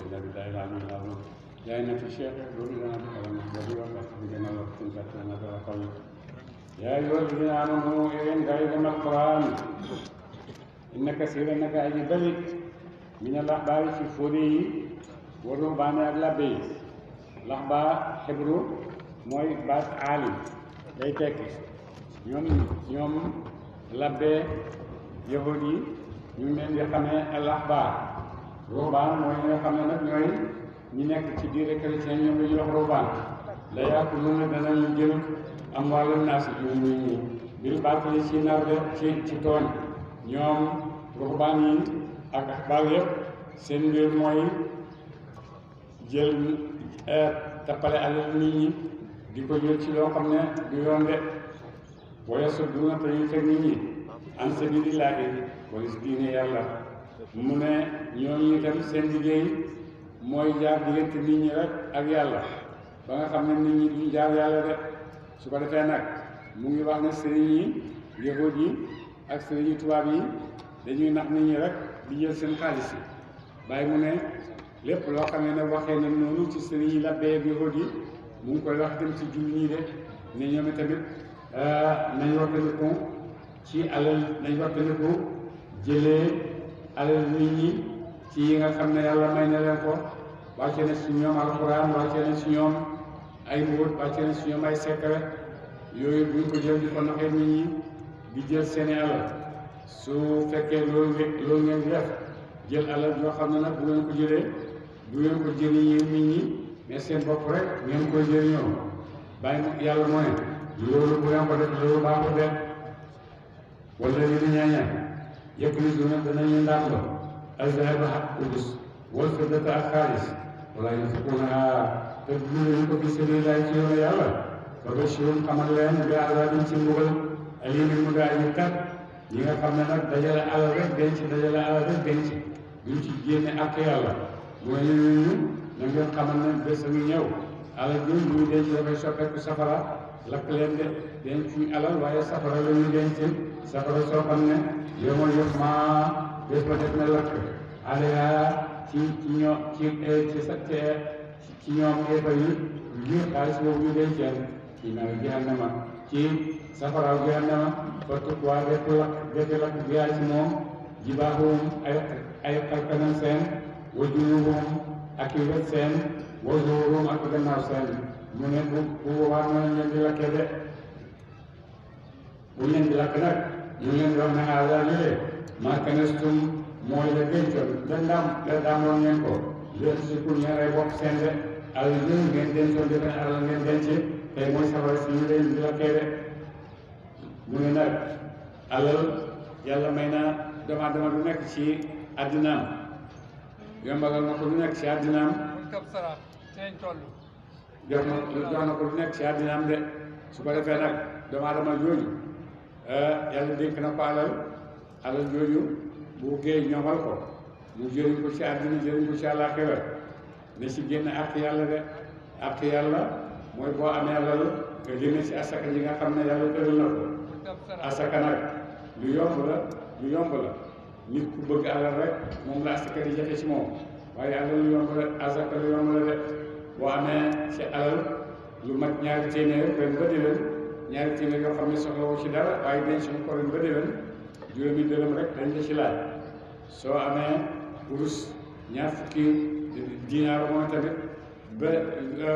إلا بالله العلي العظيم لا إنك الشيخ يقول لنا بكلام والله بجمع وقت لنا بالقول يا أيها الذين آمنوا إن غيرنا القرآن إن كثيرا إنك أجبلت من الأخبار في فوري ورهبان أغلبي الأخبار حبرو mooy baat aalim day tekki ñoom labbe yahud yi ñu ngi leen di xamee al ahbaar ruhbaan mooy ñi nga xam ne nag ñooy ñi nekk ci diine chrétien ñoom la ñuy wax ruhbaan la yaakuluuna danañu jël amwaalu naas nit ñi bil baatili ci narde ci tooñ ñoom ruhbaan yi ak ahbaar yëpp seen mbir mooy jël tappale alal nit ñi di ko jël ci loo xam ne du yoon de wa yasudduuna te ñu teg nit ñi an sabilillaahi wala si diine yàlla mu ne ñooñu itam seen liggéey mooy jaar diggante nit ñi rek ak yàlla ba nga xam ne nit ñi duñ jaar yàlla de su ko defee nag mu ngi wax ne sëriñ yi yahud yi ak sëriñ yi tubaab yi dañuy nax nit ñi rek di jël seen xaalis yi bàyyi mu ne lépp loo xam ne nag waxee na noonu ci sëriñ yi labbee yahud yi mu ngi koy wax itam ci jullit ñi de ne ñoom tamit nañ wattandiku ci alal nañ wattandiku jëlee alal nit ñi ci yi nga xam ne yàlla may na leen ko wàcce na si ñoom alxuraan wàcce na si ñoom ay mbóot wàcce na si ñoom ay secret yooyu buñ ko jël di ko naxee nit ñi di jël seeni alal su fekkee loolu ngeen di def jël alal yoo xam ne nag bu ngeen ko jëlee bu ngeen ko jëriñee nit ñi mais seen bopp rek ngeen koy jëriñoo bàyyi yàlla moo ne loolu bu ngeen ko def loolu baaxul de wala li ñu ñaaña yëpp li duna danañu ndàmb al-zahaba ak urus wal fiddata ak xaalis wala yunfiquunaha te duñu ko fi sabilillahi ci yoonu yàlla fa bashirhum xamal leen bi azaabin ci mbugal aliimin mu daa ñu kat ñi nga xam ne nag dajale alal rek denc duñ ci génne ak yàlla mooy ñu na ngeen xamal ne bés a ngi ñëw alal bi ñu denc dafay soppeeku safara lakk leen de denc ñu alal waaye safara la ñuy denc safara soo xam ne yow mooy yëpp maa bés ba def na lakk alaya ci ñoom ci ñoom yëpp yi ngir xaalis boobu ñu denceen ci nar jahannama ci safara jahannama fottuk waa def lakk biyaa ci moom jibaahuum ay xarkanam seen wa junubuhum ak i wet seen wa zuhuruhum ak gannaaw seen mu ne bu boobaa noonu leen di lakkee de bu leen di lakk nag ñu leen di wax ne haada lile maa kanastum mooy la dencoon la daamoon ngeen ko leen surtout ñeen ay bopp seen de alal jën ngeen dencoon defe alal ngeen denc tey mooy safara si ñu leen di lakkee de mu ne nag alal yàlla may na dama du nekk ci àddinaam yombalal na ko lu nekk ci àddinaam jox na ko lu nekk ci àddinaam de su ko defee nag doomu aadama jooju yàlla dénk na ko alal jooju bu géey ñoŋal ko mu jëriñ ko ci àddina jëriñ ko ci àllaaxira ne ci génn àq yàlla de àq yàlla mooy boo amee alal nga génne ci asaka ji nga xam ne yàlla tëral na ko asaka nag lu yomb la nit ku bëgg alal rek moom la asaka di jafe ci moom waaye alal lu yomb la asaka lu yomb la de boo amee ci alal lu mat ñaari téeméer ren ba déwén ñaari téeméer yoo xam ne soxla woo ci dara waaye denc ko ren ba déwén juróomi dërëm rek dañ la ci laaj soo amee urus ñaar fukki dinaar moom tamit ba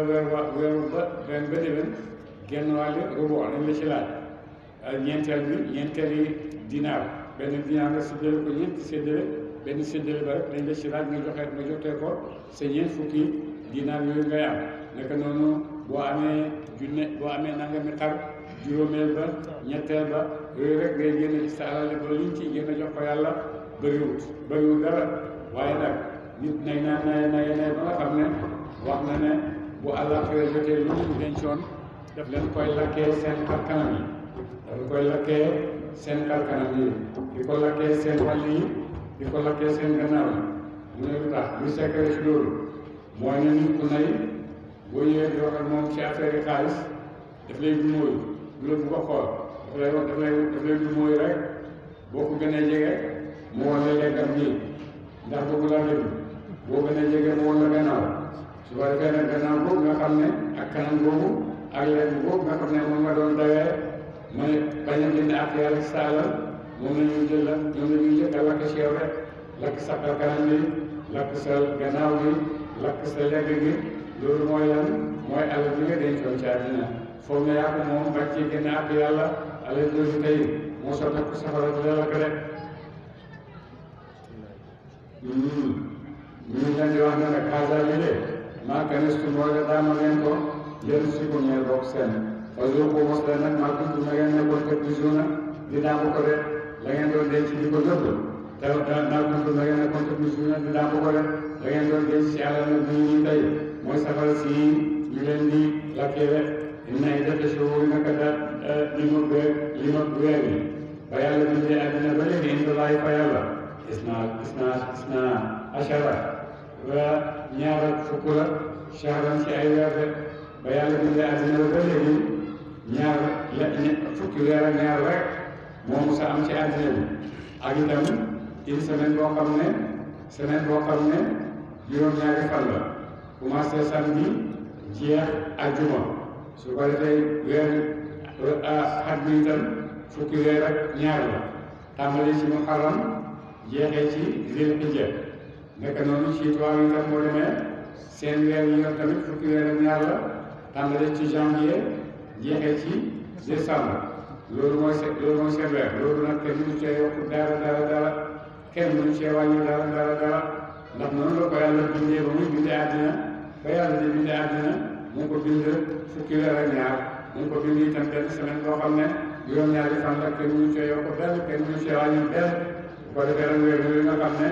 weeru ba ren ba déwén genn wàlli rubu dañ la ci laaj ñeenteeli dinaar benn dinaar nga séddale ko ñeenti séddale benn séddale ba rek dañ la ci laaj nga jotee ko sa ñeent fukki dinaar yooyu ngay am naka noonu boo amee nangami xar juróomeel ba ñetteel ba yooyu rek ngay génne ci sa alal ba liñ ci génn jox ko yàlla bëriwul dara waaye nag nit nay ba nga xam ne wax na ne bu àllaaxira jotee lu ñu dencoon daf leen koy lakkee seen xar kanam yi di ko lakkee seen wàll yi di ko lakkee seen gannaaw yi mu ne lu tax lu secret ci loolu mooy ne nit ku nay boo ñëwee di wax ak moom ci affaire yi xaalis daf lay dumóoyu du la bu ko xool daf lay dumóoyu rek boo ko gënee jege mu wan la lekkam nii ndax bëgg laa déglu boo gën a jege mu woon la gannaaw su ko defee nag gannaaw boobu nga xam ne ak kanam boobu ak leen boobu nga xam ne moom nga doon dawee mooy bañ a jënd ak yàlla sa alal moom la ñuy jël la ñoom la ñuy jëkk a lakk ci yow rek lakk sa kanam bi lakk sa gannaaw bi lakk sa legg gi loolu mooy lan mooy alal bi nga dencoon ci àddina foog nga yaa ko moom bañ ci génn ak yàlla alal jooju tey moo sotti ko safara di la lakk rek ñu leen di wax ne nag xaaral yi de maa kanestu mooy la daama ngeen ko yéen si ko ñeel bokk seen parce que boo mos leen nag maa kuntu na ngeen nekkoon te toujours nag di daamu ko de la ngeen doon denc di ko nëbb te maa kuntu na ngeen nekkoon te toujours nag di daamu ko de la ngeen doon denc ci alal nag ñu ñuy tey mooy safara si ñu leen di lakkee rek inna iddata shuhuri naka da li ma weer yi ba yàlla bindee àddina ba léegi inda laay fa yàlla isna ashara wa ñaar ak fukk la shahran ci ay weer rek ba yàlla bindee àddina ba léegi fukki weer ak ñaar rek moo mos a am ci àddina bi ak itam une semaine boo xam ne juróom-ñaari fan la commencé samedi jeex àjjuma su ko defee weer xat bi itam fukki weer ak ñaar la tàmbali ci muharram jeexee ci zil hijja nekk noonu ci tubaab yi tam moo demee seen weer yi nga tamit fukki weer ak ñaar la tàmbali ci janvier jeexee ci décembre loolu mooy seen weer loolu nag kenn mënu cee yokk dara kenn mënu cee wàññi dara ndax noonu la ko yàlla bindee ba muy bindee àddina ba yàlla di bindee àddina mu ngi ko bind fukki weer ak ñaar mu ngi ko bind itam benn semaine boo xam ne juróom-ñaari fan la kenn mënu cee yokk kenn mënu cee wàññi bu ko defee rek weer yooyu nga xam ne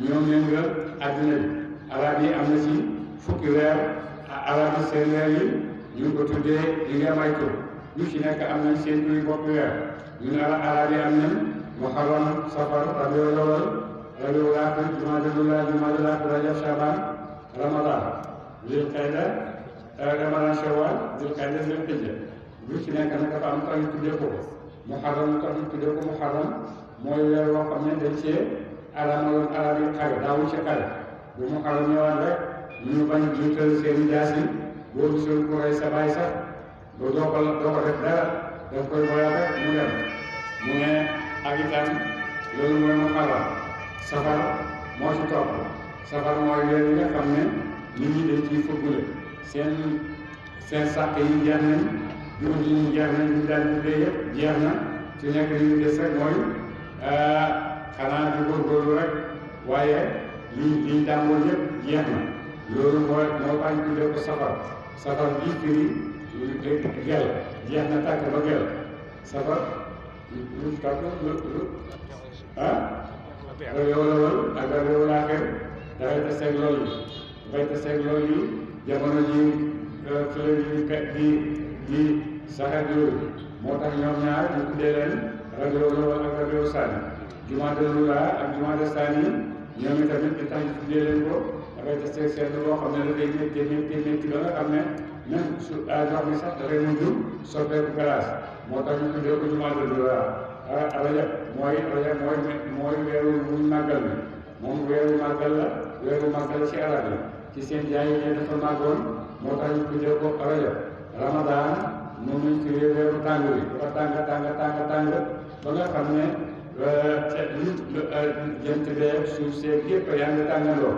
ñoom nga àddina bi arab yi am na ci fukki weer arab yi seen weer yi ñu ngi ko tuddee li nga may tur ñu ci nekk am nañ seen turi bopp weer ñun arab yi am nañ muharram safar rabiul awwal rabiul aaxir jumaadal uulaa jumaadal aaxir rajab shaabaan ramadan zil qa'da ramadan shawwal zil qa'da zil hijja lu ci nekk nag dafa am tax ñu tuddee ko muharram tax ñu tuddee ko muharram mooy weer woo xam ne dañ cee alamaloon arab yi xare daawuñ ci xare bu muharram ñëwaat rek ñu bañ jiital seen jaas yi boo gisul ko rey sa baay sax ba doo ko def dara daf koy boyal rek mu dem mu ne ak itam loolu mooy muharram safar moo ci topp safar mooy weer yi nga xam ne nit ñi dañ ciy fëggule seen sàq yi jeex nañ juróom yi jeex nañ ñu daal tuddee yëpp jeex na ci nekk li ñu des rek mooy xanaa di góorgóorlu rek waaye liñ tàmmoon yëpp jeex na loolu moo tax ñu tuddee ko safar bii firi gel jeex na tàkk ba gel safar lu tàkk yow la wal ak yow laa xew dafay taseeg loolu yi jamono ji fële di saxaat yooyu moo tax ñoom ñaar ñu tuddee leen rabiul awwal ak rabiul saani jumaadal uulaa ak jumaadal saani ñoom itamit di tax ñu tuddee leen ko dafay taseeg seen loo xam ne dafay métti ba nga xam ne même su ndox mi sax dafay mujj soppeeku glace moo tax ñu tuddee ko jumaadal uulaa rajab mooy weeru muñ màggal bi moom weeru màggal ci arab yi ci seen jaay yi dafa màggoon moo tax ñu tuddee ko rajab ramadan moom lañ tuddee weeru tàng bi dafa tàng ba nga xam ne jant bee suuf seeg yëpp yaa ngi tàngandoo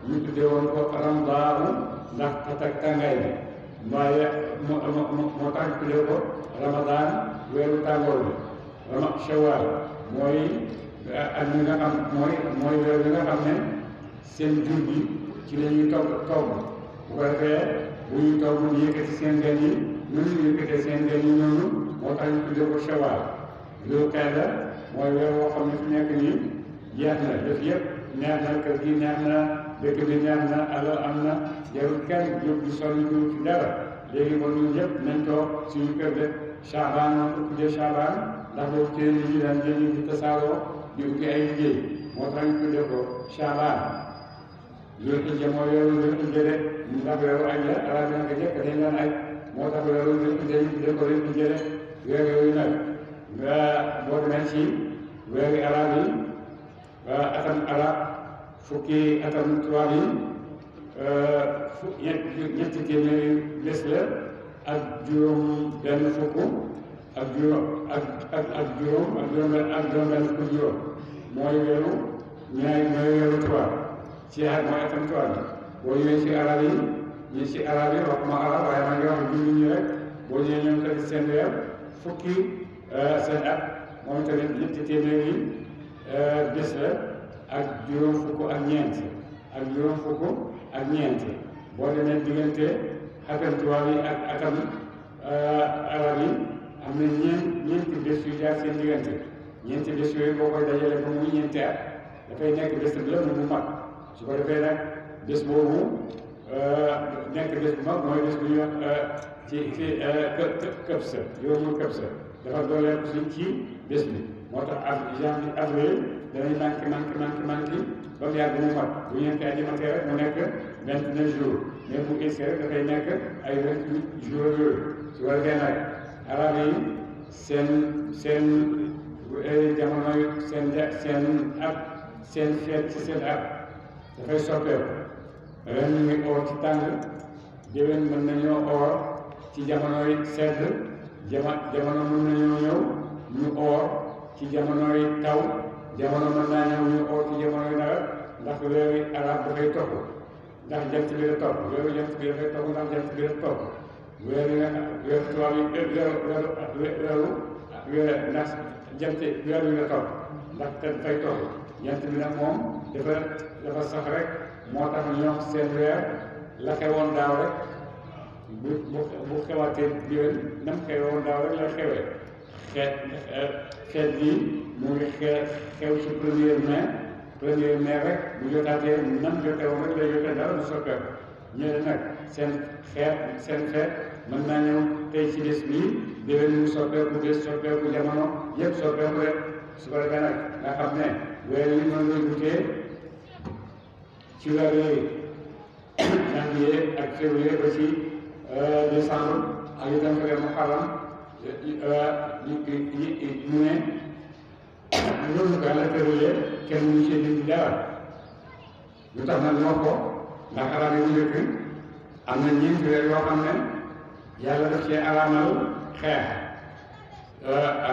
ñu tuddee woon ko ramdaaru ndax tàngaay bi waaye moo tax ñu tuddee ko ramadan weeru tàngoor bi shawwal mooy ak ñi nga xam mooy weer bi nga xam ne seen jur gi ci la ñuy togg bu ko defee bu ñuy togg ñu yëkkati seen gan yi ñun ñu yëkkatee seen gan yi noonu moo tax ñu tuddee ko shawwal loolu kay la mooy weer woo xam ne fi nekk nii jeex na def yëpp neex na kër gi neex na dëkk bi neex na alal am na jarul kenn jóg di sonn ñu ci dara léegi ba ñun ñëpp nañ toog suñu kër de Chaabaan moom ko tuddee Chaabaan ndax boobu ci nit ñi daan jënd di tasaaroo di uti ay liggéey moo tax ñu tuddee ko Chaabaan loolu ko jëm mooy weeru Dul Hijja de ndax weeru aj la arab yi naka jëkk dañ daan aj moo tax weeru Dul Hijja ñu tuddee ko Dul Hijja de weer yooyu nag boo demee ci weeri arab yi atam arab fukki atam tubaab yi ñetti téeméeri bés la ak juróom benn fukk ak juróom benn fukk juróom mooy weeru tubaab ci mooy atam tubaab bi boo ñëwee ci arab yi ñi ci arab yi waxuma arab waaye maa ngi wax jullit ñi rek boo ñëwee ñoom tamit seen weer fukki seen at moom tamit ñetti téeméeri bés la ak juróom fukk ak ñeent boo demee diggante atam tubaab yi ak atam arab yi am na ñeenti bés yu jaar seen diggante ñeenti bés yooyu boo koy dajale ba muy ñeenti at dafay nekk bés bi la mu mag su ko defee nag bés boobu nekk bés bu mag mooy bés bu ñuy wax ci këbsa yoomul këbsa dafa dooleeku suñ ci bés bi moo tax janvier avril danañ manqué ba mu yàgg mu mat bu ñeenti at yi matee rek mu nekk 29 jours mais bu gisee rek dafay nekk ay 28 jours yooyu su ko defee nag arab yi seen jamono seen feet ci seen at dafay soppeeku ren ñu ngi oor ci tàng déwén mën nañoo oor ci jamonoy sedd jamono mën nañoo ñëw ñu oor ci jamonoy taw jamono mën naa ñëw ñu oor ci jamonoy nawet ndax weeri arab dafay topp ndax jant bi la topp weeru jant bi dafay topp ndax jant bi la topp weeru tubaab yi ndax jant weer wi la topp ndax te dafay topp jant bi nag moom dafa sax rek moo tax ñoom seen weer la xewoon daaw rek bu xewaatee déwén nam xewoon daaw rek la xewee xeet bi mu ngi xew ci premier mai rek bu jotaatee nam jotee woon rek lay jotee dara du soppeeku ñeneen nag seen xeet mën naa ñëw tey ci bés bii déwén mu soppeeku bés soppeeku jamono yëpp soppeeku rek su ko defee nag nga xam ne weer yi noonu lay wutee ci weer yooyu janvier ak février ba ci décembre ak itam ko dem Muharram ñu ne loolu ko yàlla tëralee kenn mënu ci dindi dara lu tax nag moo ko ndax arab yi bu njëkk am na ñeenti weer yoo xam ne yàlla daf cee araamal xeex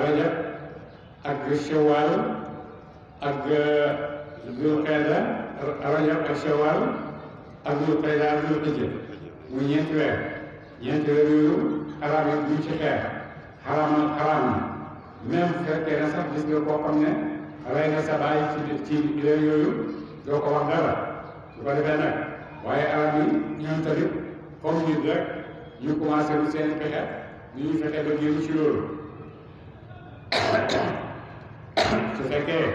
rajab ak shawal ak dul qeeda rajab ak shawal ak dul qeeda ak dul hijja muy ñeenti weer yooyu arab yi duñ ci xeex xaraam même bu fekkee ne sax gis nga koo xam ne rey na sa baay ci weer yooyu doo ko wax dara su ko defee nag waaye arab yi ñoom tamit comme nit rek ñu commencé lu seen pexe ñu ñu fexe ba génn ci loolu su fekkee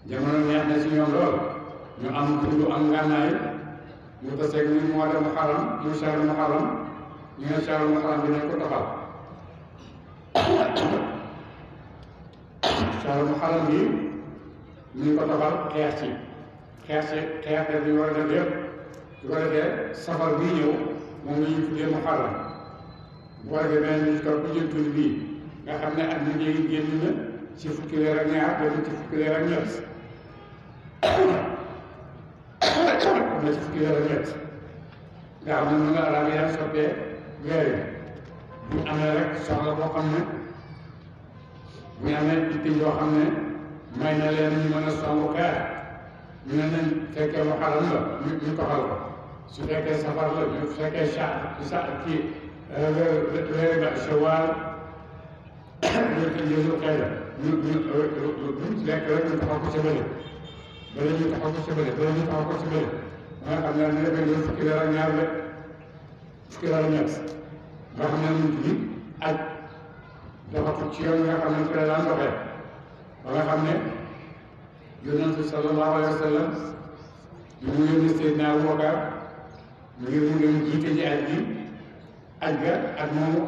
jamono neex na ci ñoom lool ñu am dund am ngànnaay ñu taseeg ñu mois de Muharram ñu shahru Muharram ñu ne shahru Muharram dinañ ko toxal shahru Muharram bi ñu ko toxal xeex bi war a def yëpp su ko defee safar bii ñëw moom la ñuy tuddee Muharram bu ko defee benn ñu toog bu jël tuuti bii nga xam ne at mi léegi génn na ci fukki weer ak ñaar dem ci fukki weer ak ñett na ci fukki weer ak ñett nga xam ne mën nga arab yi daan soppee weer yi bu amee rek soxla boo xam ne bu ñu amee itti yoo xam ne may na leen ñu mën a songu xeex ñu ne nañ fekkee Muharram la ñu toxal ko su fekkee safar la su fekkee kii weeri ba Shawwal ñu jël xëy na ñu lekk rek ñu taxaw ko ca bële ñu taxaw ko ca bële ba nga xam ne ne benn fukki weer ak ñaar la fukki weer ak ñett nga xam ne ñu ngi aj dafa ci yoon nga xam ne fi la daan doxee ba nga xam ne yonent bi sallallahu alayhi wa sallam ñu mu yónni Seydina Abubakar ngir mu dem jiite ji aj gi aj ga ak moomu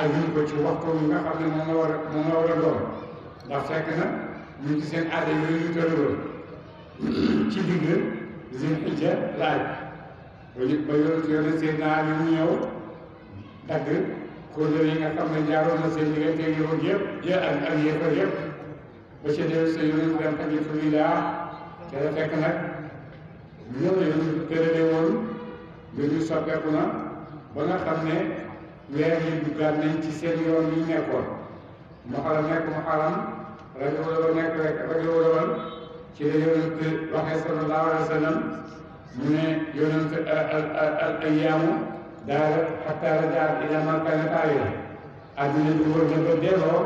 ajuñ ko ci waxtu yi nga xam ne moom la war a doon ndax fekk na ñu ci seen aada yooyu ñu tëraloon ci digg Zul Hijja la aj ba yónni Seydina Ali mu ñëw dagg kóllëre yi nga xam ne jaaroon na seen diggante yoon yëpp ak yéefar yëpp ba ca déw sa yonent dem xajjatul widaa te la fekk nag ñoo la yonent tërale woon mbir mi soppeeku na ba nga xam ne weer yi duggaat nañ ci seen yoon yi nekkoon muharram nekk muharram rabiul awwal nekk rek rabiul awwal ci la yonent waxee sallallahu alayhi wa sallam mu ne yonent al ayyaamu daara xataa rajaat ila ma kaanat alayhi àddina bi wër na ba delloo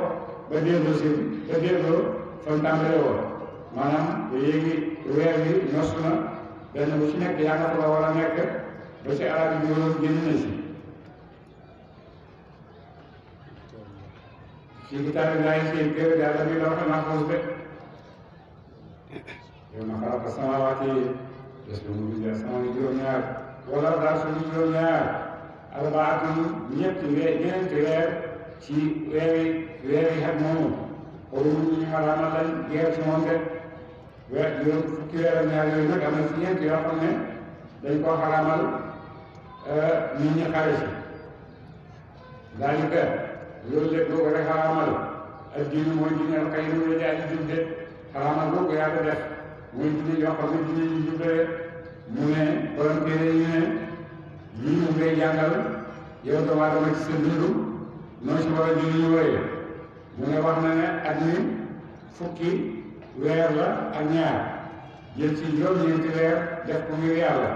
fa mu tàmbalee woon maanaam léegi weer bi nosu na benn bu ci nekk yaa nga fa la war a nekk ba ci arab bi woon génn na si ci kitaabillahi ci téere Yàlla bi lawhul mahfuus de yow ma xalaqa samaawaati des ba mu bind asamaan juróom-ñaar wala daal suñu juróom-ñaar arbaatun ñeenti weer ci weeri xat moomu xoolum ñu xaraamal lañ geer ci moom de juróom fukki weer ak ñaar yooyu nag am na ci ñeent yoo xam ne dañ koo xaraamal nit ñi xare si daalika loolu lépp boo ko rek xaraamal ak diine mooy diine al qayyim la jaay di jub de xaraamal boo ko yàlla def mooy diine yoo xam ne diine ñu jub de mu ne borom téere ñu ne lii mu ngay jàngal yow doomu aadama ci sa dund noo si war a julli ñu wooyee mu ne wax na ne at mi fukki weer la ak ñaar jël ci juróom-ñeenti weer def ko ngir yàlla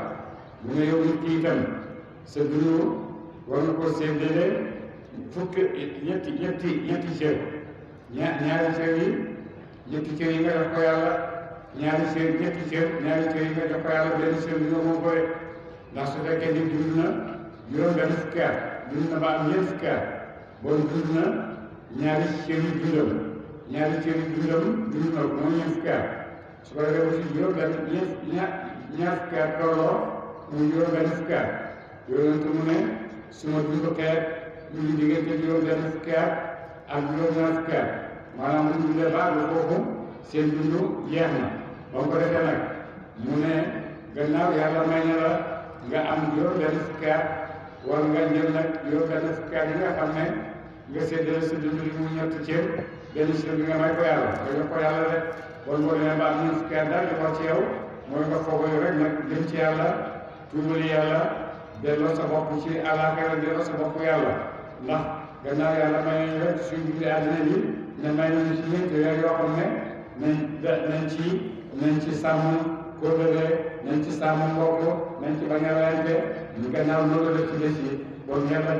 mu ne yow nit ki itam sa dund war nga ko séddale fukki ñetti cër ñaari cër yi ñetti cër yi nga def ko yàlla ñaari cër yi nga def ko yàlla benn cër bi nga moom ko rek ndax su fekkee ni dund na juróom benn fukki at dund na ba am ñeent fukki at bon dund na ñaari cër yi dundam dund na mooy ñeent fukki at su ko defee aussi juróom benn ñaar fukki at tolloo muy juróom benn fukki at yooyu mu ne suma dund xeet ñu ngi diggante juróom benn fukki at ak juróom ñaar fukki at maanaam bu ñu dundee ba àgg foofu seen dund jeex na ba mu ko defee nag mu ne gannaaw yàlla may na la nga am juróom benn fukki at war nga jël nag juróom benn fukki at yi nga xam ne nga séddale sa dund li mu ñetti cër benn cër bi nga may ko yàlla nga jox ko yàlla rek bon boo demee ba am ñeent fukki at daal di ko ci yow mooy nga foogoo rek nag jëm ci yàlla tuubali yàlla delloo sa bopp ci àllaaxira delloo sa bopp yàlla ndax gannaaw yàlla may nañu rek suñ dundee àddina bi ne may nañu ci ñeenti weer yoo xam ne nañ ci sàmm kóllëre nañ ci sàmm mbokk nañ ci bañ a rayante ñu gannaaw loolu la ci des yi bon yàlla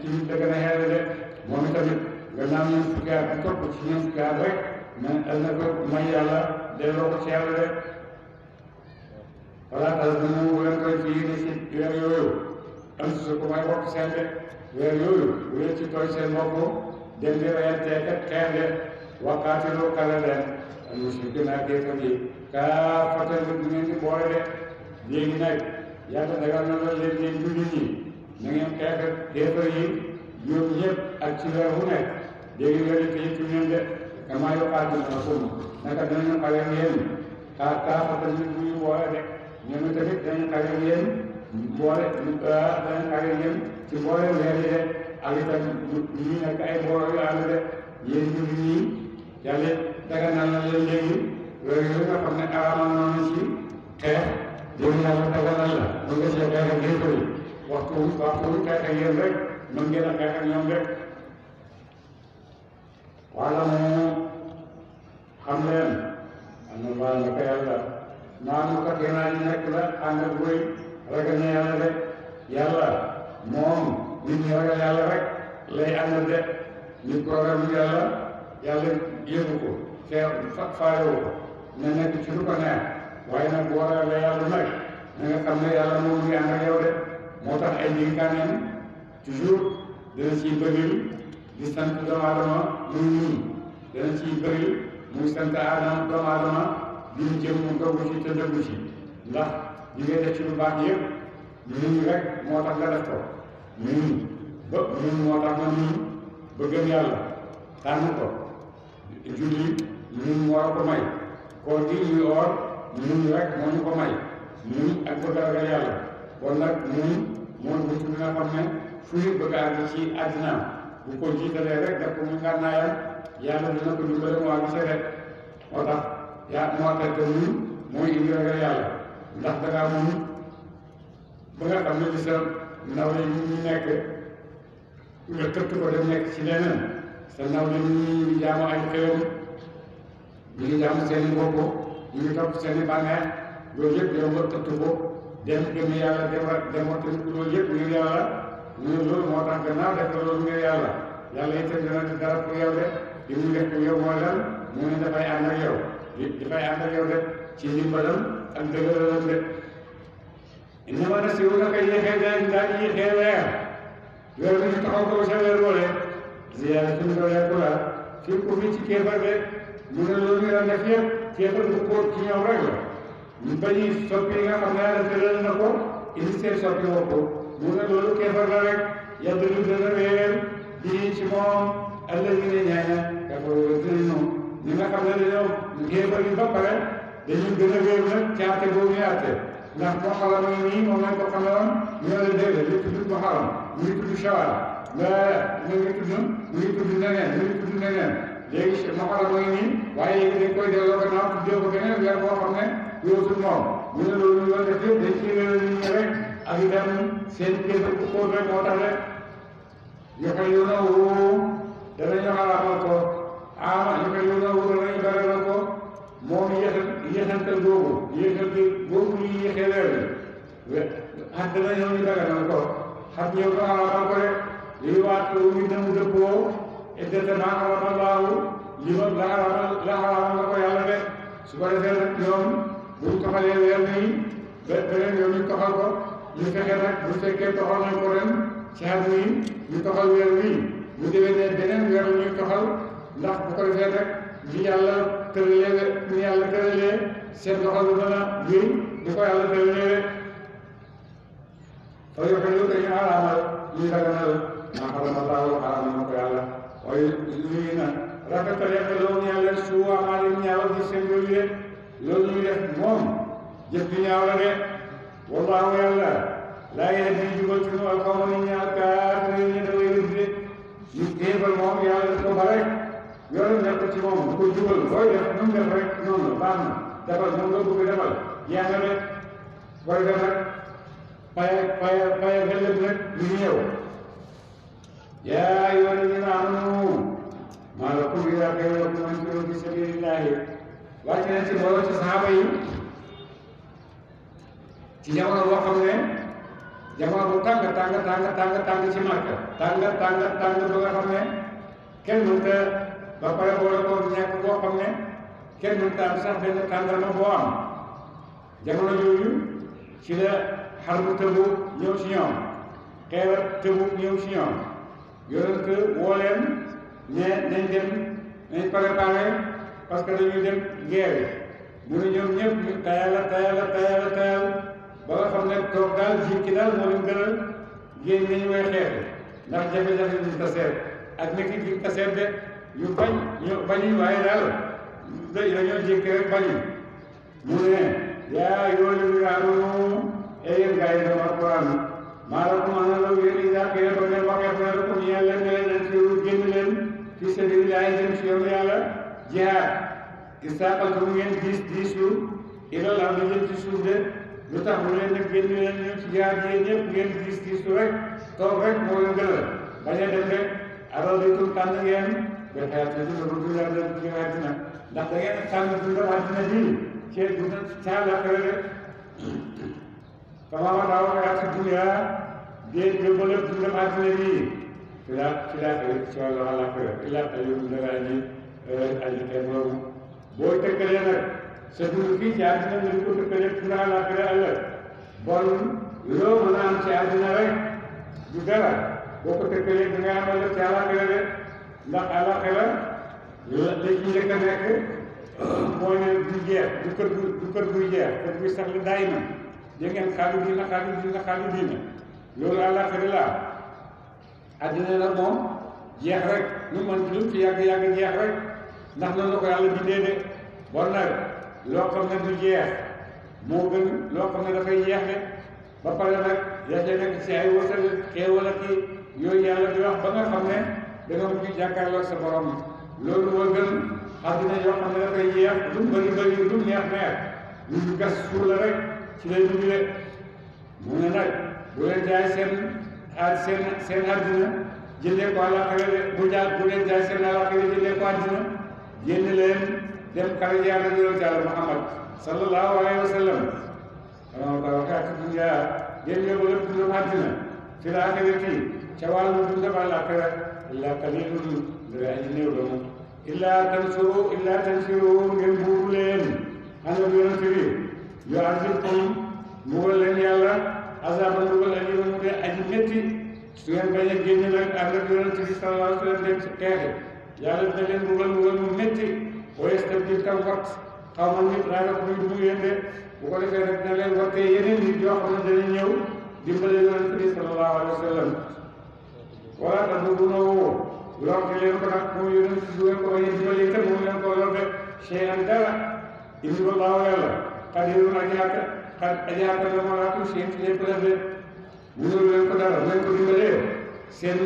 ci nit da gën a xeele de moom itamit gannaaw ñeent fukki at bu topp ci ñeent fukki at rek mais dal na ko may yàlla delloo ko ci yàlla rek walaatal bi mu leen koy ci yéene ci weer yooyu am su ko may bokk seen de weer yooyu bu leen ci tooy seen bopp dem di rayantee kat xeex de waqaatiloo kale leen al mushrikina kéefar yi kaafatan bu ngeen di boole de léegi nag yàlla dagal na la leen leen jullit ñi na ngeen xeex ak kéefar yi ñoom ñëpp ak ci weer bu nekk léegi weer yi tey ci ñoom de kamaa yuqaatiluunakum naka danañu xare ak yéen kaafatan bu ñu boole de ñoom tamit dañu xare ak yéen boole dañu xare ak yéen ci boole weer yi de ak itam ñu nekk ay boole yu ànd de yéen jullit ñi yàlla daganal na leen léegi weer yooyu nga xam ne araamal noonu ci xeex léegi yàlla daganal la mën nga see xeex ak yéefar yi waxtu xeex ak yéen rek mën ngeen a xeex ak ñoom rek wala mu xam leen am na baal nga ko yàlla maanu kat yenaa ñu nekk la ànd ak wéy ragal na yàlla rek yàlla moom nit ñi ragal yàlla rek lay ànd de nit ko ragal yàlla yàlla yëgu ko faarewu ko na nekk ci lu ko neex waaye nag boo ragalee yàlla nag na nga xam ne yàlla moom ngi ànd ak yow de moo tax ay dénkaaneem toujours dana ciy bëgil di sant doomu aadama muy ñun dana ciy bëgil muy sant doomu aadama di mu jëm mu dogg ci te dëggu ci ndax li ngay def ci lu baax yëpp ñun rek moo tax nga def ko ñun moo tax nga ñun ba gëm yàlla tànn ko julli ñun war a ko may koor gi ñuy oor ñun rek moo ñu ko may ñun ak bëgg a ragal yàlla kon nag ñun mooy buntu bi nga xam ne fuy bëgg a àgg ci àddinaam bu ko jiitalee rek def ko muy ngànnaayam yàlla dina ko dimbale mu àgg ci rek moo tax moo tax ñun mooy indi ragal yàlla ndax dangaa mun ba nga xam ne li sa nawle yi ñu nekk nga tëtt ko dem nekk ci leneen sa nawle ñu jaamu ay xelam ñu ngi jaamu seen i bopp ñu ngi topp seen i bànneex loolu yëpp yow nga tëtt ko dem gëm yàlla demoon loolu yëpp ngir yàlla ñu ne loolu moo tax gannaaw def ko loolu ngir yàlla yàlla itam dina def dara pour yow de li mu def pour yow mooy lan mu ne dafay ànd ak yow dafay ànd ak yow de ci ndimbalam ak dëgëralam de innama nasiru naka yéexee daal yéexee weer bi ñu taxaw ko sa weer boole ziyaadatun dooleeku la fi ko fi ci kéefar de mu ne loolu ñu def yëpp kéefar bu ko ci ñoom rek la ñu bañi soppi nga xam ne yàlla tëral na ko indi seen soppi woo ko mu ne loolu kéefar la rek yàlla du dana réer di ci moom alladina ñaana kafaru dinañu ñi nga xam ne dañoo kéefar yi ba pare dañu gën a réer nag ci àtte boobu ñu àtte ndax moo xalam yi nii moom lañ ko xamee woon ñu ne la déedéet li tudd mu xaram mu ngi tudd shawal mu ngi tudd neneen léegi moo xalam yi nii waaye léegi dañ koy delloo gannaaw tuddee ko beneen weer boo xam ne yootul moom mu ne loolu ñu def yëpp dañ ciy réeral nit ñi rek ak itam seen kéefar bu xóot rek moo tax rek ñu koy yónnoo danañu xaraamal ko ñu koy yónnoo danañu baragal ko moom yéexantal boobu ñu yéexee weer bi xam dana ñëw ñu daganal ko xam ñëw ko xaraamal ko rek li waat ko ñu dem dëppoo exactement xaraamal laahu li ma la xaraamal la ko yàlla de su ko defee nag ñoom buñ toxalee weer nii beneen yoon ñu toxal ko ñu fexe nag bu fekkee toxal nañ ko ren ci at mi ñu toxal weer wi ñu déwénee beneen weer la ñuy toxal ndax bu ko defee nag li yàlla tëralee seen doxal bu mën a wéy di ko yàlla tëralee rek soo yokkee yow dañuy xaraamal ñuy daganal maa xarama laahu xaraamal na ko yàlla waaye ñuy na rafetal yàlla loolu ñaa leen su amaale ñaawal gi seen loolu rek loolu ñuy def moom jëf bi ñaaw la de wallaahu yàlla laa yahdi jubal ci al qawma nit ñi al kaafiriin ñi daway rëdd de ñu kéefal moom yàlla daf ko ba rek yoonu nekk ci moom bu ko jubal booy def nu mu def rek noonu baax na defal moom nga bëgg defal yaa nga rek booy def rek paye ëllëg nag ñu ñëw yaa ayyuhaa llaziina aamanuu maa lakum izaa qiila lakum infiruu fii sabiilillaahi wàcc nañ ci mbooloo ci saxaaba yi ci jamono boo xam ne jamono bu tàng ci Makka tàng ba nga xam ne kenn mënta ba pare boole ko ñàkk boo xam ne kenn mënta am sax benn tàndarma boo am jamono yooyu ci la xarbu Tabuk ñëw ci ñoom xeebar Tabuk ñëw ci ñoom yonent woo leen ne nañ dem nañ préparé parce que dañuy dem guerre mu ne ñoom ñëpp ñu tayal ba nga xam ne toog daal jikki daal moo leen gën a génn nañu way xeex ndax jafe-jafe ñu taseet ak nekk gi taseet de ñu bañuñ waaye daal dañoo jékki rek bañuñ mu ne yaa ayyuhaa llaziina aamanuu yéen gaa yi dama Alxuraan maa lakum ana la yéen izaa qiila ba ngeen waxee ne lakum ñeel leen ne leen génn leen fii sabiilillaahi dem ci yoonu yàlla jihaad istaaqaltum ngeen diislu ilal ardi jëm ci suuf de lu tax mu leen nag génn leen ñu ci jihaad yéen ñëpp ngeen diislu rek toog rek moo leen gën a bañ a dem rek araditum tànn ngeen ba xeetu dunya ci àddina ndax da ngeen tànn dundal àddina bii ci dundal ca àllaaxira rek kama mataaw xayaati dunya dee jëmbale dundal àddina bii ci laaxira ci wàllu àllaaxira illaa qaliilun dara aji xeet boobu boo tëkkalee nag sa dund fii ci àddina nga di ko tëkkalee dund àllaaxira ëllëg bon loo mën a am ci àddina rek du dara boo ko tëkkalee da ngay amal ci àllaaxira rek ndax àllaaxira la ci njëkk a nekk mooy ne du jeex du kër guy jeex kër guy sax li daay na dégg ngeen xaalu diina loolu àllaaxira la àddina nag moom jeex rek nu man lu ci yàgg jeex rek ndax noonu la ko yàlla bindee de bon nag loo xam ne du jeex moo gën loo xam ne dafay jeex de ba pare nag yaa ca nekk ci ay wërsëg xéewal ak yooyu yàlla di wax ba nga xam ne da nga mujj jàkkaarloog sa borom loolu moo gën àddina yoo xam ne dafay jeex lu bëri lu neex lu gas suuf la rek ci lay dugg de mu ne nag bu leen jaay seen àddina jëndee ko àllaaxira bu leen jaay seen àllaaxira jëndee ko àddina génn leen dem kare yàlla yonent yàlla Muhammad sallallahu alayhi wa sallam xanaa ko waxee dunya génn nga bëgg dundam àddina fi la axirati ca wàllu dundam àllaaxira illa qalilun dara aji néew la moom illa tanfiru ngeen buuru leen ana yonent bi yu'adhibkum mbugal leen yàlla azaban mbugal aliman mu dee aji métti su ngeen bañ a génn nag ànd ak yonent bi sallallahu alayhi wa sallam dem ci xeexe yàlla dina leen mbugal mu métti wa yastabdil kam wat xaw ma nit raga ko muy dugg yéen de bu ko defee nag dina leen wattee yeneen nit yoo xam ne danañ ñëw dimbale yonent bi sallallahu alayhi wa sallam wala tax du na woo lor di leen ko nag moom yonent du leen ko bañ a dimbale itam moom leen ko lor de cheyan dara indi wallaahu yàlla xadirun aji àttan la moo laatu seen ci lépp def de mënul leen ko dara bu leen ko dimbalee seen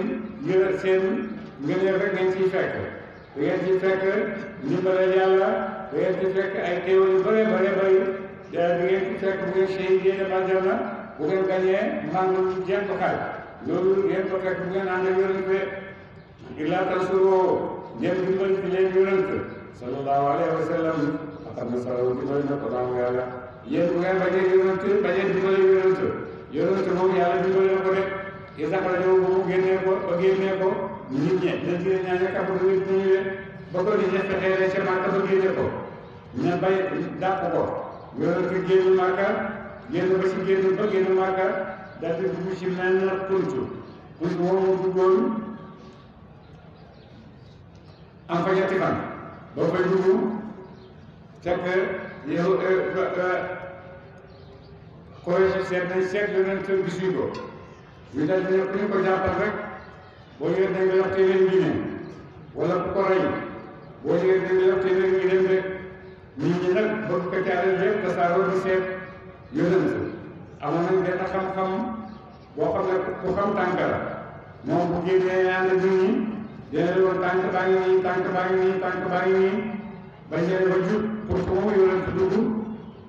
ngëneel rek ngeen ciy fekk da ngeen ciy fekk ndimbale yàlla da ngeen ciy fekk ay xéewal yu bare da ngeen ciy fekk bu ngeen shahidee dem aljanna bu ngeen gañee màng ñu jeex ko xaaj loolu ngeen ko fekk bu ngeen ànd ak yonent bi illaa tansuruu ngeen dimbali ci leen yonent sallallahu alayhi wa sallam faqad nasarahu dimbali na ko daamu yàlla yéen bu ngeen bañee dimbali yonent moom yàlla dimbali na ko de isaxrajahu bu mu génnee ko ba génnee ko nit ñe na dina ñaaña kafaru nit ñu de ba ko nit ñe fexee ca Màkka ba génne ko ña bay dàq ko yonent génn Màkka génn Màkka daal di dugg ci mel na punt moomu duggoon am fa ñetti fan ba fay dugg fekk yow Quraysh seet yonent gisuñ ko ñu dal di ne ku ñu ko jàppal rek boo ñëwee da nga yox téeméer ñu ne wala ku ko rey boo ñëwee da nga yox téeméer ñu dem rek nit ñi nag bëgg ko jaaree lépp tasaaroo di seet yonent amoon nañ benn xam-xam boo xam ne ku xam tànk la moom bu génnee ànd nit ñi dina woon tànk baa ngi nii bañ leen ba jub pour que moom yonent dugg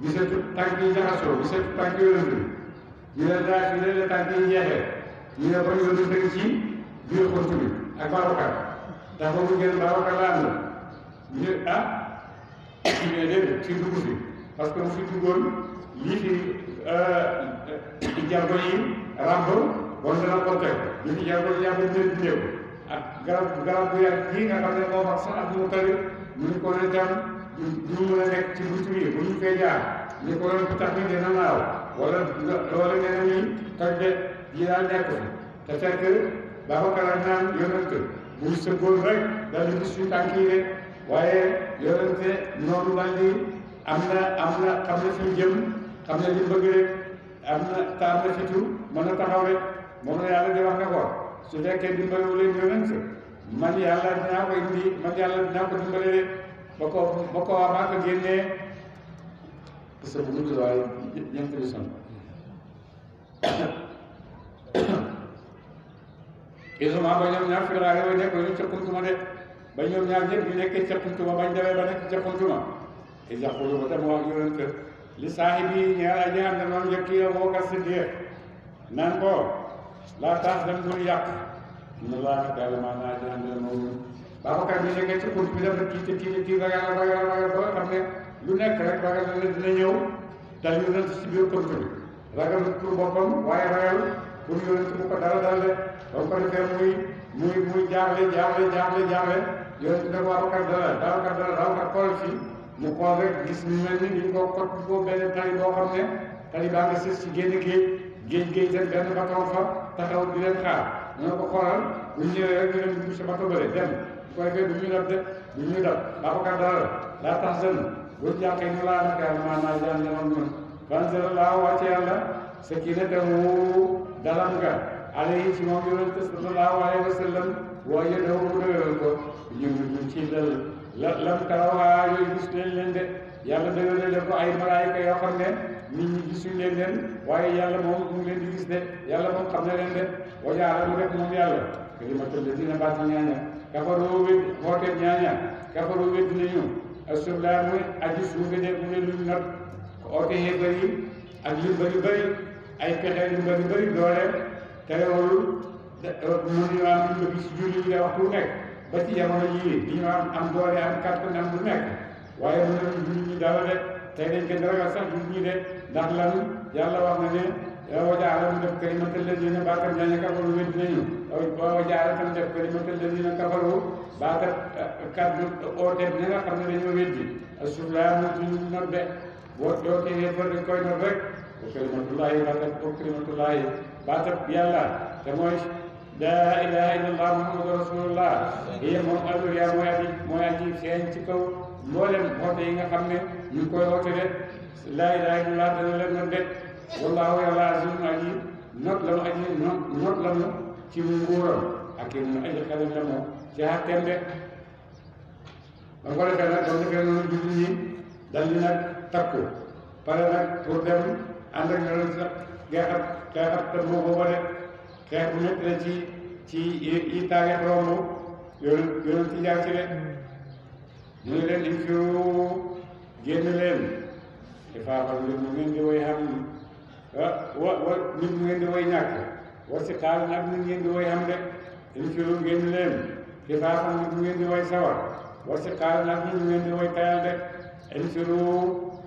gisatu tànk yi jaxasoo gisatu tànk yonent bi ñu ne daa fi ne tànk yi jeexee ñu ne ba yonent dëgg ci biir xont bi ak Babacar ndax ba mu génn Babacar la ànd ñu ñu ne déedéet ci dugg fi parce que mu fi duggoon lii fi jargo yi ràmb bon dana ko teg lii fi jargo yi yàlla dina dindee ko ak garab bu yàgg kii nga xam ne moom ak sax ak mu tari mu ni ko ne tam du mën a nekk ci buntu bi bu ñu fee jaar ni ko doon bu tax ni dina naaw wala nee na ni toj de yi daal nekk fi te fekk Babacar ak naan yonent bu ñu sëggoon rek daal di gis suñu tànk yi rek waaye yonente noonu daal di am na xam ne fi mu jëm xam ne li mu bëgg rek am na fitu mën a taxaw rek moom la yàlla di wax ne ko su fekkee dimbaliwu leen yonent man yàlla dinaa ko dimbale rek ba ko waa Màkka génnee parce que bu gudd waaye ñeent bi son isuma ba ñoom ñaar firaare way nekk ñu ca kuntuma de ba ñoom ñaar ñëpp ñu nekkee ca xuntuma bañ demee ba nekk ca xuntuma i jaqulu ba tam wax yonent li saahibi ñaar aji xam ne noonu njëkk yow moo gas Siddiq naan ko laa tax dem bul yàq inna laa nag yàlla maa naa aji xam ne moom Babacar bi nekkee ci xunt bi def na kii ragal ba xam ne lu nekk rek ragal na dina ñëw dal yonent ci biir xunt bi ragal pour boppam waaye ragal pour yonent bu ko dara dal de ba mu ko defee muy jaaxle yonent ne Babacar dara xool fii mu xool rek gis ni mel ni ñu ko xott ko benn tali boo xam ne tali baa nga sës ci génn géej dem benn bateau fa taxaw di leen xaar ñu ne ko xoolal bu ñu ñëwee rek ñu dem dugg ci bateau bële dem bu ko defee du ñu dab Babacar dara laa tax sën bul jàqee ñu laa nag yàlla maanaam jaan demoon ñun fanzala laa wàcce yàlla sakinatahu dalam nga alayhi ci moom yonent sallallahu alayhi wa sallam waaye daw mu dëgëral ko ñu ci dal lam tarawaa yooyu gis leen de yàlla dëgëral leen ko ay malaayika yoo xam ne nit ñi gisuñ leen waaye yàlla moom mu ngi leen di gis de yàlla moom xam na leen de wajaala mu def moom yàlla kalimatul lazina baati ñaaña kafaru wét xooteeb ñaaña kafaru wét dinañu asublaan muy aji suufe de mu ne luñ not oote xeefar yi ak lim bëri ay pexe yu bëri doole terewul mënuñu am ñu gis julli yi waxtu nekk ba ci jamono yii di ñu am doole am kàttan am lu nekk waaye mënuñu julli ñi dara de tey dañ ko ragal sax julli ñi de ndax lan yàlla wax na ne wajaala mu def kalimatal lazina baatam ñaña kafaru weddi nañu wajaala tam def kalimatal lazina kafaru baata kàddu oote ña nga xam ne dañoo weddi asuflaa mu suñu not de boo yootee yéefar dañ koy not rek wa kalimatullahi baatab yàlla te mooy laa ilaha illallah muhammadu rasulullah hiya moom alluya mooy aji feeñ ci kaw mboolem xoote yi nga xam ne ñu ngi koy woote de laa ilaha illallah dana leen not de wallahu yàlla azim aji not la mu ci nguuram ak mu aji xelam la mu ci xàtteem de ba ko defee nag boo defee noonu jullit ñi dal di nag takku pare nag pour dem ànd ak ñoom sax xeexat te booba de xeex bu nekk la ci yi taageet romb yoonu ci jaar ci de mu ne leen infiru génn leen xifaafal mbir mu ngeen di woy xam nit mu ngeen di woy ñàkk war si xaal nag nit ngeen di woy xam de infiru génn leen xifaafal nit mu ngeen di woy sawar war si xaal nag nit mu ngeen di woy tayal de infiru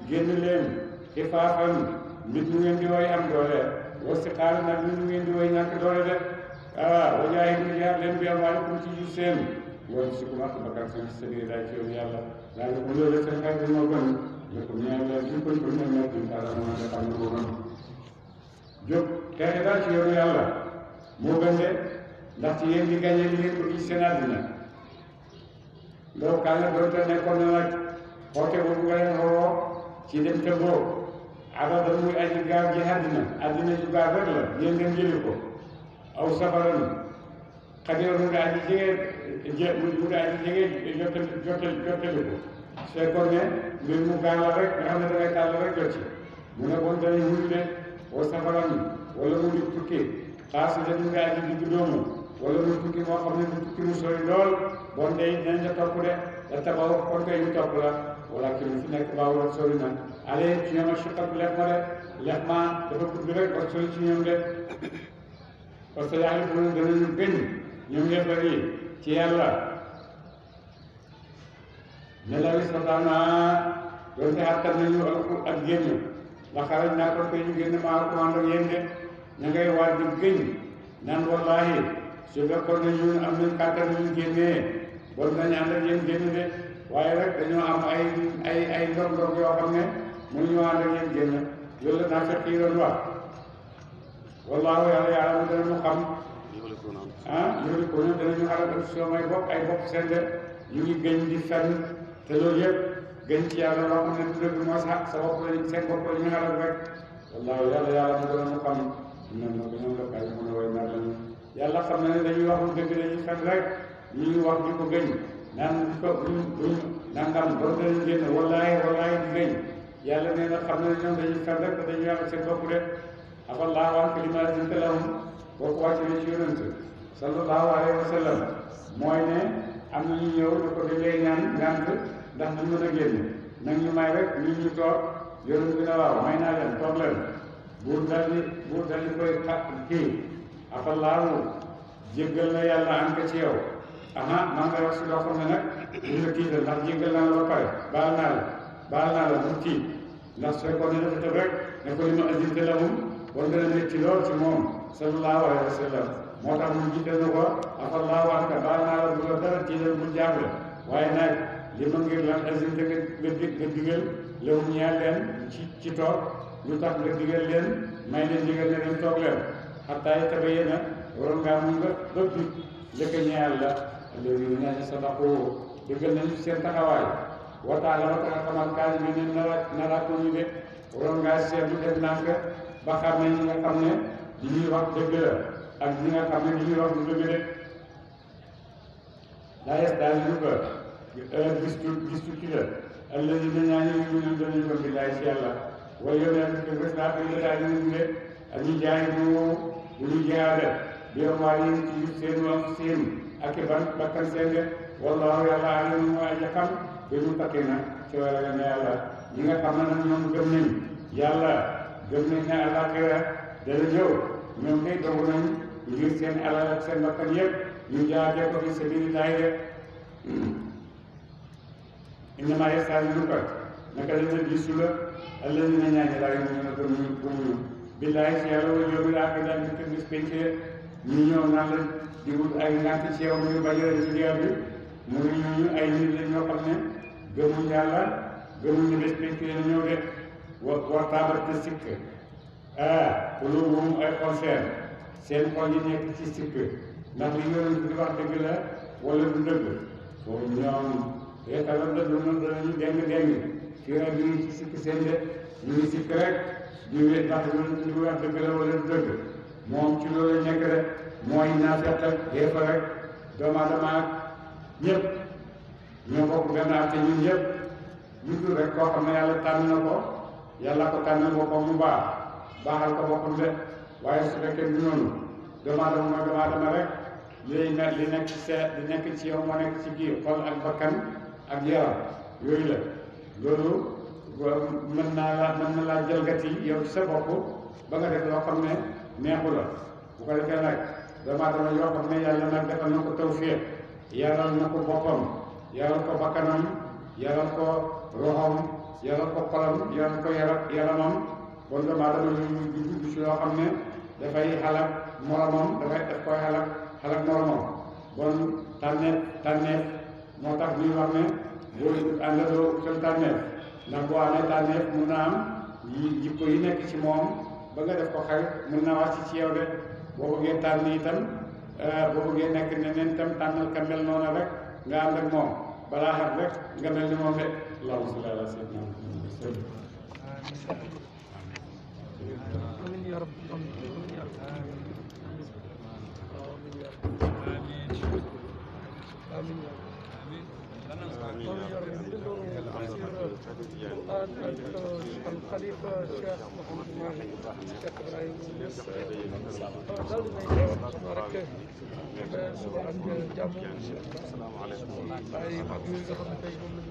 génn leen xifaafal nit mu ngeen di woy am doole war si xaal nag nit mu ngeen di woy ñàkk doole de wajaahidu jihaad leen bi amwaalikum ci jur seen woon si ku mat bakkan seen sabilillah ci yoon yàlla daal ko loolu seen xay bi moo gën ñu ko ñaan leen ñu ko ñu ne ñu taala mo nga xam ne ko gën jóg xeexe daal ci yoonu yàlla moo gën de ndax ci yéen di gañe li ngeen ko ci seen àddina loolu kaa nga doonte nekkoon na nag xoote boobu nga leen xoroo ci dem te boo adada muy aji gaaw ji àddina ju gaaw rek la yéen ngeen jëli ko aw safaran xadir mu nga aji jege mu nga aji jege jottali ko su fekkoon ne mbir mu gaaw la rek nga xam ne dangay tàll rek jot ci mu ne bon danañ wuyu de aw safaran wala mu di tukki xaas de mu nga aji digg doomu wala mu tukki moo xam ne du tukki mu sori lool bon day dinañ la topp de da tabaw kon koy ñu topp la wala ki mu fi nekk baaw sori na ale ci ñoom ak suqat lex ma de lex ma dafa gudd rek ak sori ci ñoom de parce que yàlla bu ne danañu gëñ ñoom yëppar yi ci yàlla ne la istataana doonte àttan nañu ak génn la xaraj naa kon koy ñu génn maa ko ànd ak yéen de ña ngay waat di gëñ naan wallahi su fekkoon ne ñun am nañ kàttan ñu génnee bon nañu ànd ak yéen génn de waaye rek dañoo am ay ndog-ndog yoo xam ne mënuñoo ànd ak yéen génn loolu la naa fekk yi doon wax wallaahu yàlla mu dana mu xam loolu ko ñu danañu xaral ak soo may bopp ay bopp seen de ñu ngi gëñ di fenn te loolu yëpp gëñ ci yàlla loo xam ne du dëgg moo sax sa bopp lañ seen bopp la ñu xaral rek wallaahu yàlla mu dana mu xam ñoom nag ñoom la kay mën a woy naa lañu yàlla xam na ne dañuy wax lu dëgg dañuy fenn rek ñu ngi wax di ko gëñ naan ko buñ nangam doon danañ génn wallaahi di gëñ yàlla nee na xam na ne ñoom dañuy fenn rek te dañuy wax seen bopp de afallahu anka limaa azinta lahum boo ko wàcce ne ci yonent sallallahu alayhi wa sallam mooy ne am na ñu ñëw da ko dañ lay ñaan ngànt ndax ñu mën a génn nag ñu may rek ñu toog yonent bi ne waaw may naa leen toog leen buur dal di koy kii afallahu jéggal na yàlla anka ci yow aha maa ngi wax si loo xam ne nag ñu la tiital ndax jéggal naa la ba pare baal naa la bu tiit ndax su fekkoon ne dafa tëb rek ne ko limaa azinta lahum bon dana métti lool ci moom sallallahu alayhi wa sallam moo tax mu jiital na ko afallahu anka baal naa la bu la dara tiital bu jaaxle waaye nag li ma ngir lan azinta nga digal law ñeel leen ci toog lu tax nga digal leen may leen digal ne leen toog leen xataa yatabayyana waroon ngaa mun nga bëgg lëkka ñeel la léegi ñaañu sadaqu dëggal nañu seen taxawaay wataala ma tax a xamal kaani bi ne naraako ñu de waroon ngaa seetlu def nànk ba xam ne ñi nga xam ne li ñuy wax dëgg la ak ñi nga xam ne li ñuy wax du dëgg de daa yes daal ñu ko gistu ci la alladi na ñaañu ñu danañ ko billaay ci yàlla wala yow yaa ngi bés naa ko yëgataa ñu de ak ñu jaay bu ñu jihaade bi waa yi ci seen ak i bakkan seen de wallahu yàlla alim mooy aja xam bi mu takki na ci wala ne yàlla ñi nga xam ne nag ñoom gëm nañ yàlla gëm nañ ne àllaaxira dana ñëw ñoom kay dogu nañ ngir seen alal ak seen bakkan yëpp ñu jaatee ko fi sabilillahi de innamaa yasta'zinuka naka la ñu gisu la allaziina ñaañu laa yu'minuuna gëmuñu billaahi ci yàlla wala yawmil aaxir daal di bis penc ñu ñëw naan la di wut ay ngànt ci yow ñu bañ a ci guerre bi mu ne ñooñu ay nit la ñoo xam ne gëmuñ yàlla gëmuñ ne bés penc la ñëw de wa taabat na sikk quluubuhum ay xol seen xol yi nekk ci sikk ndax li yonent bi wax dëgg la wala du dëgg foofu ñoom yataraddaduna danañu déng fii raybihim ci sikk seen de ñu ngi sikk rek di wéet ndax yonent bi wax dëgg la wala du dëgg moom ci loolu nekk rek mooy naafeq ak xeefa rek doomu aadama ak ñëpp ñoo bokk benn àtte ñun ñëpp ñu dul rek koo xam ne yàlla tànn na ko yàlla ko tànnal boppam mu baaxal ko boppam de waaye su fekkee du noonu doomu aadama mooy doomu aadama rek li nekk ci yow moo nekk ci biir xol ak bakkan ak yaram yooyu la loolu mën na laa jalgati yow ci sa bopp ba nga def loo xam ne neexu la bu ko defee nag doomu aadama yoo xam ne yàlla nag defal na ko tawfiq yaral na ko boppam yaral ko bakkanam yaral ko roxam yaral ko xolam yaral ko yaramam bon doomu aadama yu dugg ci loo xam ne dafay xalak moromam daf koy xalak moromam bon tànneef moo tax ñuy wax ne boo àndandoo seen tànneef ndax boo amee tànneef mun na am jikko yi nekk ci moom ba nga def ko xarit mun na wàcc ci yow de boo bëggee tànn itam boo bëggee nekk neneen itam tànnal ka mel noonu rek nga ànd ak moom balaa xam rek nga mel ni moom de allahumma salli ala sayyidina آمين يا رب آمين يا رب آمين الخليفة الشيخ محمد ماهي الشيخ إبراهيم يس دال نيك رك سبحان جامو السلام عليكم أي ما بيجي خلنا تيجي من